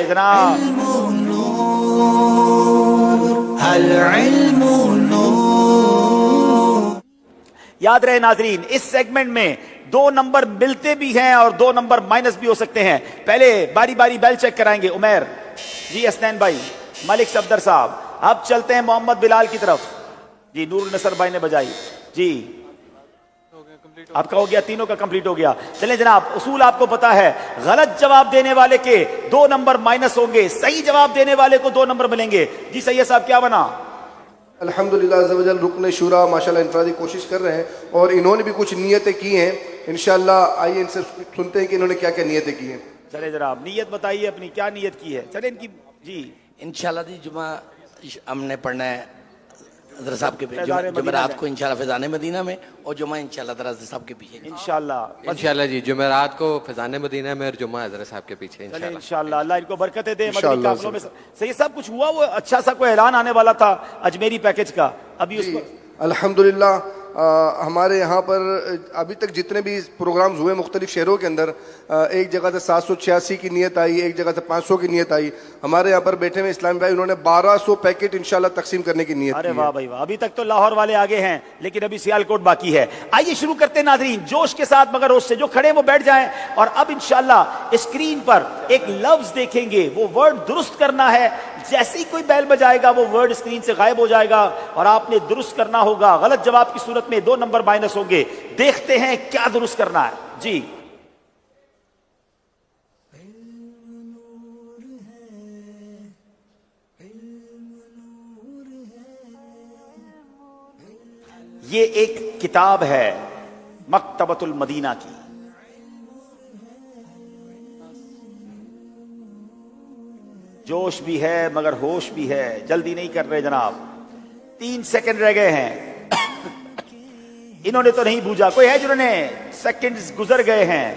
جناب. یاد رہے ناظرین، اس سیگمنٹ میں 2 نمبر ملتے بھی ہیں اور 2 نمبر مائنس بھی ہو سکتے ہیں. پہلے باری باری بیل چیک کرائیں گے. عمیر جی، حسنین بھائی، ملک صفدر صاحب. اب چلتے ہیں محمد بلال کی طرف. جی، نور نصر بھائی نے بجائی. جی آپ کا ہو گیا، تینوں کا کمپلیٹ ہو گیا. چلیں جناب، اصول آپ کو پتا ہے، غلط جواب دینے والے کے 2 نمبر مائنس ہوں گے، صحیح جواب دینے والے کو 2 نمبر ملیں گے. جی سید صاحب کیا بنا؟ الحمدللہ عز و جل رکن شورا ماشاءاللہ انفرادی کوشش کر رہے ہیں اور انہوں نے بھی کچھ نیتیں کی ہیں. انشاءاللہ آئیے ان سے سنتے ہیں کہ انہوں نے کیا کیا نیتیں کی ہیں. چلے جناب، نیت بتائیے اپنی، کیا نیت کی ہے؟ چلے ان کی. جی انشاءاللہ جی، جمعہ ہم نے پڑھنا ہے حضرت صاحب کے جمعرات کو انشاءاللہ فیضان مدینہ میں، اور جمعہ انشاءاللہ حضرت صاحب کے پیچھے انشاءاللہ جی. جمعرات کو فیضان مدینہ میں اور جمعہ حضرت صاحب کے پیچھے انشاءاللہ. اللہ ان کو برکتیں دے. مدنی قافلوں میں صحیح سب کچھ ہوا. وہ اچھا سا کوئی اعلان آنے والا تھا اجمیری پیکج کا، ابھی اس پر الحمدللہ ہمارے یہاں پر ابھی تک جتنے بھی پروگرامز ہوئے مختلف شہروں کے اندر، ایک جگہ سے 786 کی نیت آئی، ایک جگہ سے 500 کی نیت آئی. ہمارے یہاں پر بیٹھے ہوئے اسلامی بھائی، انہوں نے 1200 پیکٹ انشاءاللہ تقسیم کرنے کی نیت کی ہے. ارے واہ بھائی واہ. ابھی تک تو لاہور والے آگے ہیں، لیکن ابھی سیالکوٹ باقی ہے. آئیے شروع کرتے ہیں ناظرین، جوش کے ساتھ مگر ہوش سے. جو کھڑے وہ بیٹھ جائیں. اور اب انشاءاللہ اسکرین پر ایک لفظ دیکھیں گے، وہ ورڈ درست کرنا ہے. جیسے ہی کوئی بیل بجائے گا وہ ورڈ اسکرین سے غائب ہو جائے گا اور آپ نے درست کرنا ہوگا. غلط جواب کی صورت میں 2 نمبر مائنس ہوں گے. دیکھتے ہیں کیا درست کرنا ہے. جی یہ ایک کتاب ہے مکتبۃ المدینہ کی. جوش بھی ہے مگر ہوش بھی ہے. جلدی نہیں کر رہے جناب، 3 سیکنڈ رہ گئے ہیں. انہوں نے تو نہیں بوجھا. کوئی ہے جنہوں نے سیکنڈز گزر گئے ہیں،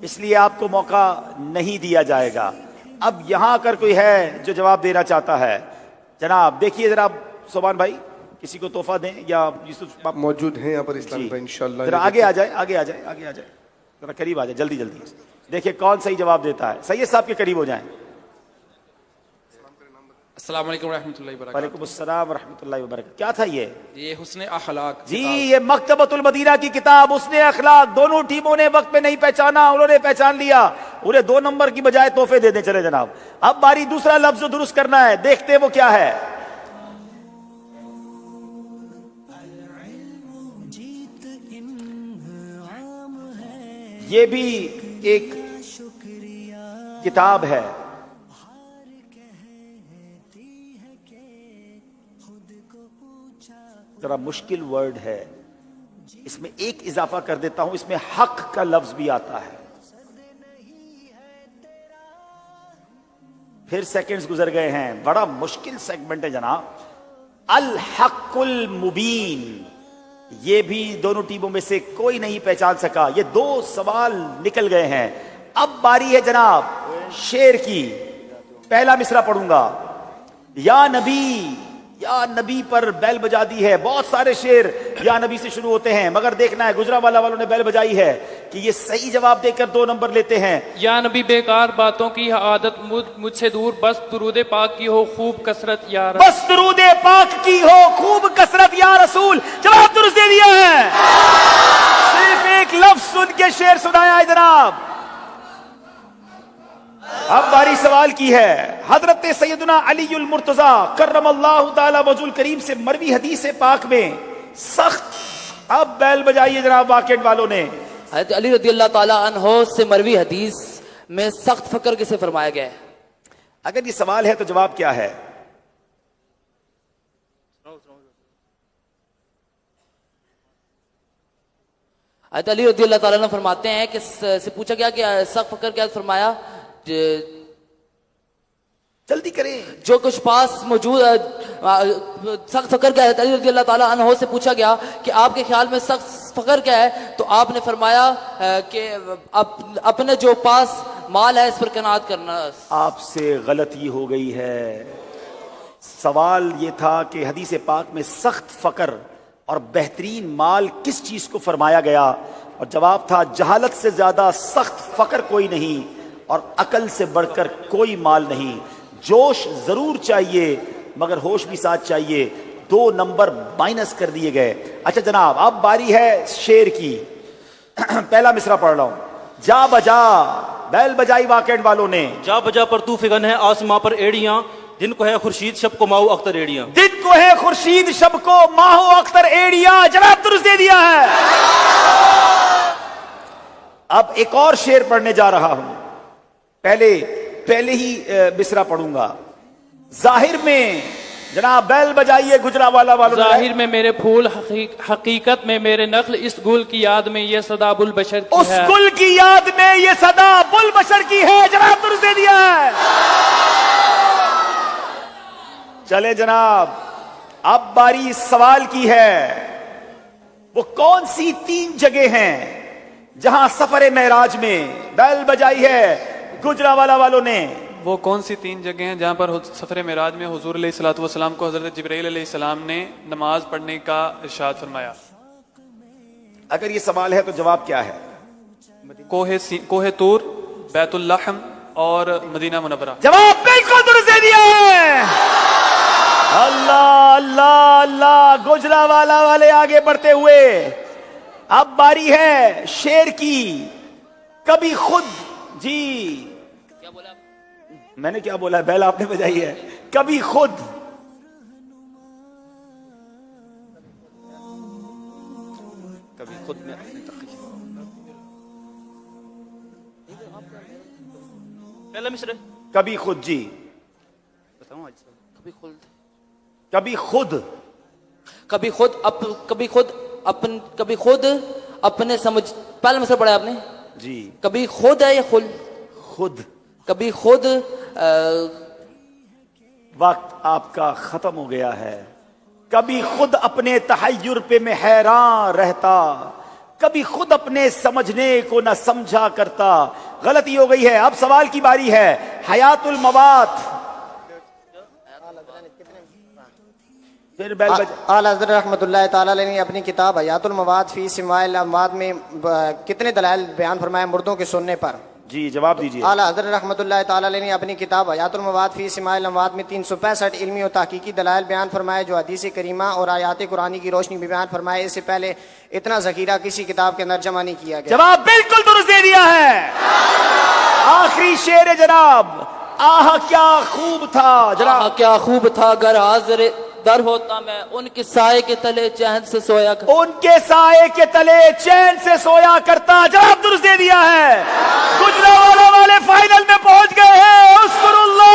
اس لیے آپ کو موقع نہیں دیا جائے گا. اب یہاں اگر کوئی ہے جو جواب دینا چاہتا ہے، جناب دیکھیے ذرا. سبحان بھائی کسی کو تحفہ دیں، یا یوسف موجود ہیں یہاں پر اسلامی بھائی انشاءاللہ. ذرا آگے آ جائے، آگے آ جائے، آگے آ جائے، ذرا قریب آ جائے جلدی جلدی. دیکھیں کون صحیح جواب دیتا ہے. سید صاحب کے قریب ہو جائیں. السلام علیکم ورحمۃ اللہ وبرکاتہ. وعلیکم السلام ورحمۃ اللہ وبرکاتہ. کیا تھا یہ حسن اخلاق جی؟ یہ مکتبۃ المدینہ کی کتاب حسن اخلاق. دونوں ٹیموں نے وقت پہ نہیں پہچانا، انہوں نے پہچان لیا. انہیں 2 نمبر کی بجائے تحفے دے دیں. چلے جناب، اب باری دوسرا لفظ جو درست کرنا ہے. دیکھتے وہ کیا ہے. یہ بھی ایک کتاب ہے. ذرا مشکل ورڈ ہے، اس میں ایک اضافہ کر دیتا ہوں، اس میں حق کا لفظ بھی آتا ہے. پھر سیکنڈز گزر گئے ہیں. بڑا مشکل سیگمنٹ ہے جناب. الحق المبین. یہ بھی دونوں ٹیموں میں سے کوئی نہیں پہچان سکا. یہ 2 سوال نکل گئے ہیں. اب باری ہے جناب شعر کی. پہلا مصرع پڑھوں گا. یا نبی، یا نبی پر بیل بجا دی ہے. بہت سارے شعر یا نبی سے شروع ہوتے ہیں، مگر دیکھنا ہے گجرانوالہ والوں نے بیل بجائی ہے کہ یہ صحیح جواب دے کر 2 نمبر لیتے ہیں. یا نبی بیکار باتوں کی عادت مجھ سے دور، بس درود پاک کی ہو خوب کثرت یا رسول. بس درود پاک کی ہو خوب کثرت یا رسول. جواب درست دے دیا ہے. صرف ایک لفظ سن کے شعر سنایا ہے جناب. اب باری سوال کی ہے. حضرت سیدنا علی المرتضی کرم اللہ تعالی وجہ الکریم سے مروی حدیث پاک میں سخت. اب بیل بجائیے جناب واقعات والوں نے. حضرت علی رضی اللہ تعالی عنہ سے مروی حدیث میں سخت فقر کسے فرمایا گیا ہے؟ اگر یہ سوال ہے تو جواب کیا ہے؟ حضرت علی رضی اللہ تعالیٰ عنہ فرماتے ہیں کہ سے پوچھا گیا کہ سخت فقر کیا فرمایا؟ جلدی کریں. جو کچھ پاس موجود سخت فقر کیا ہے؟ علی رضی اللہ تعالیٰ عنہ سے پوچھا گیا کہ آپ کے خیال میں سخت فقر کیا ہے؟ تو آپ نے فرمایا کہ اپنے جو پاس مال ہے اس پر قناعت کرنا. آپ سے غلطی ہو گئی ہے. سوال یہ تھا کہ حدیث پاک میں سخت فقر اور بہترین مال کس چیز کو فرمایا گیا، اور جواب تھا جہالت سے زیادہ سخت فقر کوئی نہیں. اور عقل سے بڑھ کر کوئی مال نہیں. جوش ضرور چاہیے مگر ہوش بھی ساتھ چاہیے. 2 نمبر مائنس کر دیے گئے. اچھا جناب اب باری ہے شیر کی. پہلا مصرع پڑھ رہا ہوں. جا بجا بیل بجائی واقعہ والوں نے. جا بجا پر تو فگن ہے آسماں پر ایڑیاں، دن کو ہے خورشید شب کو ماؤ اختر ایڑیاں. دن کو ہے خورشید شب کو ماہو اختر ایڑیاں. جناب درست دے دیا ہے. اب ایک اور شعر پڑھنے جا رہا ہوں. پہلے ہی مصرع پڑھوں گا. ظاہر میں جناب بیل بجائیے گجرانوالہ والوں نے. ظاہر میں میرے پھول، حقیقت میں میرے نخل، اس گل کی یاد میں یہ صدا بلبشر کی اس ہے. گل کی یاد میں یہ صدا بلبشر کی ہے. جناب درست دے دیا ہے. چلے جناب اب باری سوال کی ہے. وہ کون سی 3 جگہ ہیں جہاں سفر معراج میں بیل بجائی ہے گجرانوالہ والوں نے؟ وہ کون سی 3 جگہیں ہیں جہاں پر سفر معراج میں حضور علیہ الصلوۃ والسلام کو حضرت جبرائیل علیہ السلام نے نماز پڑھنے کا ارشاد فرمایا؟ اگر یہ سوال ہے تو جواب کیا ہے؟ کوہ طور، بیت اللحم اور مدینہ منورہ. جواب بالکل درست دے دیا ہے. اللہ اللہ اللہ. گجرانوالہ والے آگے بڑھتے ہوئے. اب باری ہے شیر کی. کبھی خود جی میں نے کیا بولا ہے؟ بیل آپ نے بجائی ہے. کبھی خود میں پہلا مصرع کبھی خود جی کبھی خود اپنے سمجھ. پہلا مصرع پڑھا آپ نے. جی کبھی خود ہے یا خل؟ خود. کبھی خود. وقت آپ کا ختم ہو گیا ہے. کبھی خود اپنے تحیر پہ میں حیران رہتا، کبھی خود اپنے سمجھنے کو نہ سمجھا کرتا. غلطی ہو گئی ہے. اب سوال کی باری ہے. حیات المواد. پھر بیل بجا. اعلیٰ حضرت رحمۃ اللہ تعالیٰ علیہ نے اپنی کتاب حیات المواد فی سماع الاموات میں کتنے دلائل بیان فرمائے مردوں کے سننے پر؟ جی جواب دیجیے. اعلیٰ حضرت رحمۃ اللہ تعالیٰ علیہ نے اپنی کتاب حیات المواد فی سماع الاموات میں 365 علمی اور تحقیقی دلائل بیان فرمائے جو حدیث کریمہ اور آیات قرآنی کی روشنی میں بیان فرمائے. اس سے پہلے اتنا ذخیرہ کسی کتاب کے اندر جمع نہیں کیا گیا. جواب بالکل درست دے دیا ہے. آخری شعر ہے جناب. آہ کیا خوب تھا جناب. کیا خوب تھا اگر حاضر در ہوتا میں ان کے سائے کے تلے چین سے سویا کرتا. ان کے سائے کے تلے چین سے سویا کرتا. جواب درست دے دیا ہے. گجرانوالہ والے فائنل میں پہنچ گئے ہیں. اذکر اللہ.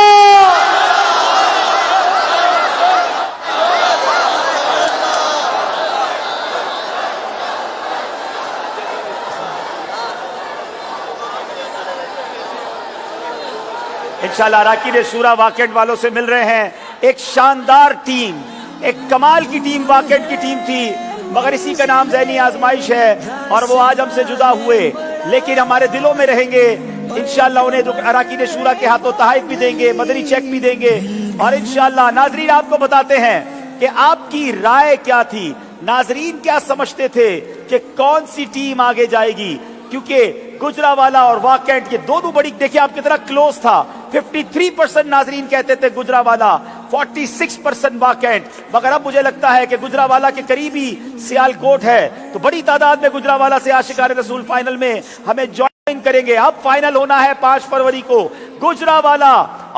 انشاءاللہ اراکین شورا واقعہ والوں سے مل رہے ہیں. ایک شاندار ٹیم، ایک کمال کی ٹیم واقعہ کی ٹیم تھی، مگر اسی کا نام ذہنی آزمائش ہے اور وہ آج ہم سے جدا ہوئے، لیکن ہمارے دلوں میں رہیں گے. انشاءاللہ انہیں جو اراکین شورا کے ہاتھوں تحائف بھی دیں گے، مدنی چیک بھی دیں گے. اور انشاءاللہ ناظرین آپ کو بتاتے ہیں کہ آپ کی رائے کیا تھی. ناظرین کیا سمجھتے تھے کہ کون سی ٹیم آگے جائے گی، کیونکہ گجرانوالہ اور واقعہ یہ دونوں بڑی، دیکھیں آپ کتنا کلوز تھا. 53% ناظرین کہتے تھے گجرانوالہ، 46% واقعہ. مگر اب مجھے لگتا ہے کہ گجرانوالہ کے قریبی سیالکوٹ ہے، تو بڑی تعداد میں گجرانوالہ سے عاشقان رسول فائنل میں ہمیں جوائن کریں گے. اب فائنل ہونا ہے 5 فروری کو گجرانوالہ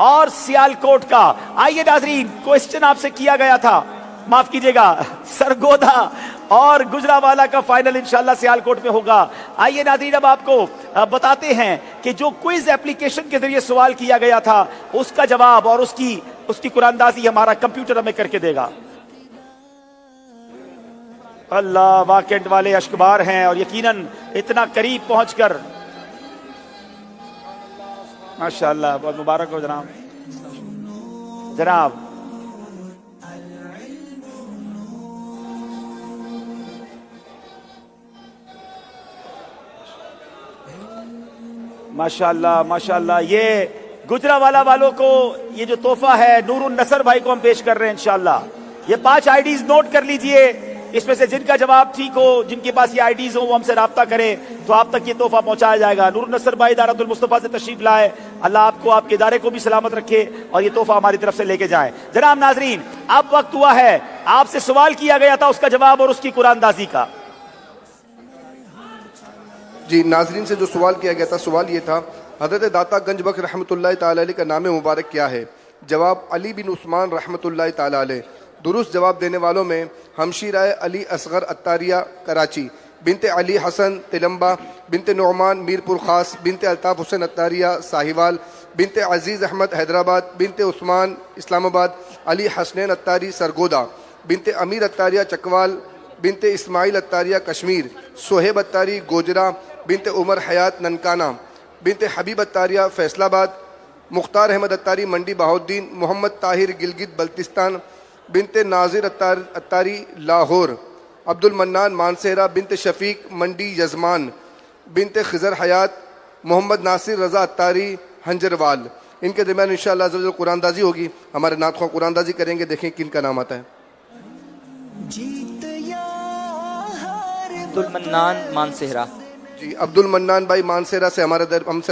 اور سیالکوٹ کا. آئیے ناظرین، کوسچن آپ سے کیا گیا تھا، معاف کیجئے گا، سرگودا اور گجرانوالہ کا فائنل انشاءاللہ سیالکوٹ میں ہوگا. آئیے ناظرین اب آپ کو بتاتے ہیں کہ جو کوئز اپلیکیشن کے ذریعے سوال کیا گیا تھا اس کا جواب اور اس کی قرآن اندازی ہمارا کمپیوٹر ہمیں کر کے دے گا. اللہ واقعہ والے اشکبار ہیں اور یقیناً اتنا قریب پہنچ کر ماشاءاللہ بہت مبارک ہو جناب. ماشاءاللہ ماشاءاللہ. یہ گجرانوالہ والوں کو یہ جو تحفہ ہے نور النصر بھائی کو ہم پیش کر رہے ہیں انشاءاللہ. یہ 5 آئی ڈیز نوٹ کر لیجئے. اس میں سے جن کا جواب ٹھیک ہو، جن کے پاس یہ آئیڈیز ہو، وہ ہم سے رابطہ کریں تو آپ تک یہ تحفہ پہنچایا جائے گا۔ نور نصر بھائی دارت المصطفیٰ سے تشریف لائے، اللہ آپ کو، آپ کے ادارے کو بھی سلامت رکھے اور یہ تحفہ ہماری طرف سے لے کے جائیں۔ جناب ناظرین، اب وقت ہوا ہے، آپ سے سوال کیا گیا تھا، اس کا جواب اور اس کی قرآن دازی کا۔ جی ناظرین سے جو سوال کیا گیا تھا، سوال یہ تھا حضرت داتا گنج بخش رحمۃ اللہ تعالی علیہ کا نام مبارک کیا ہے؟ جواب علی بن عثمان رحمۃ اللہ تعالی علیہ۔ درست جواب دینے والوں میں ہمشیرہ علی اصغر عطاریہ کراچی، بنت علی حسن تلمبا، بنت نعمان میرپور خاص، بنت الطاف حسین عطاریہ ساہیوال، بنت عزیز احمد حیدرآباد، بنت عثمان اسلام آباد، علی حسنین عطاری سرگودا، بنت امیر عطاریہ چکوال، بنت اسماعیل عطاریہ کشمیر، صہیب عطاری گوجرا، بنت عمر حیات ننکانہ، بنت حبیب عطاریہ فیصل آباد، مختار احمد عطاری منڈی بہاؤالدین، محمد طاہر گلگت بلتستان، بنت ناظر عطاری لاہور، عبد المنان مانسہرہ، بنت شفیق منڈی یزمان، بنت خضر حیات، محمد ناصر رضا عطاری ہنجروال۔ ان کے درمیان انشاءاللہ عز و جل قرآن دازی ہوگی، ہمارے نعت خواہ قرآن دازی کریں گے، دیکھیں کن کا نام آتا ہے۔ عبد المنان مانسہرہ۔ جی عبد المنان بھائی مانسہرہ سے ہم سے